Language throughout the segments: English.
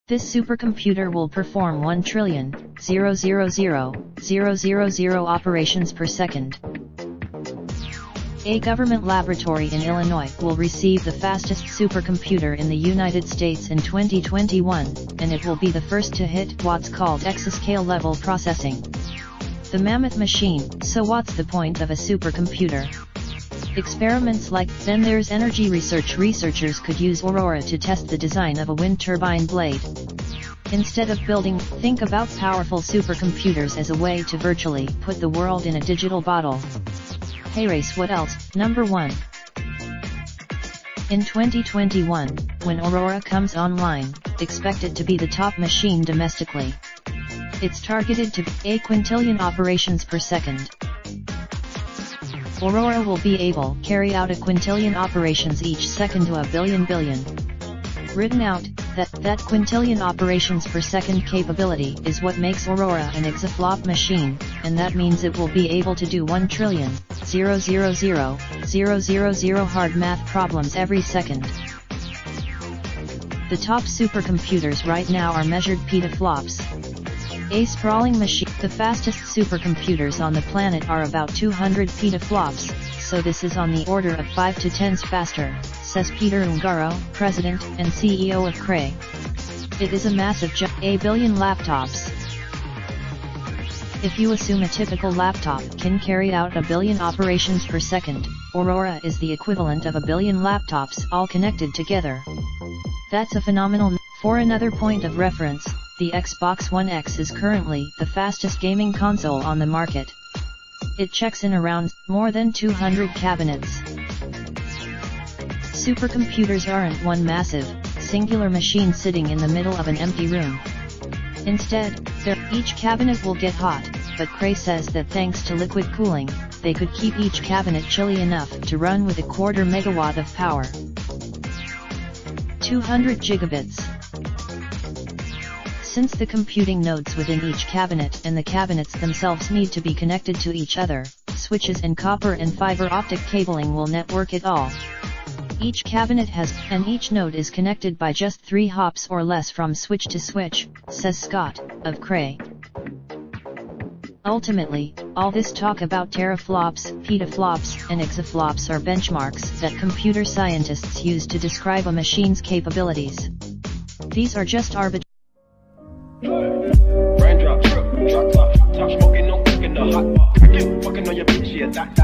This supercomputer will perform 1,000,000,000 operations per second. A government laboratory in Illinois will receive the fastest supercomputer in the United States in 2021, and it will be the first to hit what's called exascale level processing. The mammoth machine. So what's the point of a supercomputer? Experiments like, then there's energy research. Researchers could use Aurora to test the design of a wind turbine blade. Instead of building, think about powerful supercomputers as a way to virtually put the world in a digital bottle. Hey race, what else? Number 1. In 2021, when Aurora comes online, expect it to be the top machine domestically. It's targeted to a quintillion operations per second. Aurora will be able to carry out a quintillion operations each second to a billion. Written out, that quintillion operations per second capability is what makes Aurora an exaflop machine, and that means it will be able to do 1,000,000,000 hard math problems every second. The top supercomputers right now are measured petaflops. A sprawling machine. The fastest supercomputers on the planet are about 200 petaflops, so this is on the order of 5 to 10 faster, says Peter Ungaro, president and CEO of Cray. It is a massive jump. A billion laptops. If you assume a typical laptop can carry out a billion operations per second, Aurora is the equivalent of a billion laptops all connected together. That's a phenomenal. For another point of reference, the Xbox One X is currently the fastest gaming console on the market. It checks in around more than 200 cabinets. Supercomputers aren't one massive, singular machine sitting in the middle of an empty room. Instead, each cabinet will get hot, but Cray says that thanks to liquid cooling, they could keep each cabinet chilly enough to run with a 1/4 megawatt of power. 200 gigabits. Since the computing nodes within each cabinet and the cabinets themselves need to be connected to each other, switches and copper and fiber optic cabling will network it all. Each cabinet has, and each node is connected by just 3 hops or less from switch to switch, says Scott, of Cray. Ultimately, all this talk about teraflops, petaflops, and exaflops are benchmarks that computer scientists use to describe a machine's capabilities. These are just arbitrary. Raindrop, drop top, top smoking, no cooking the hot pot. Fucking on your bitch, yeah, that.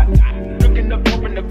Looking up, open the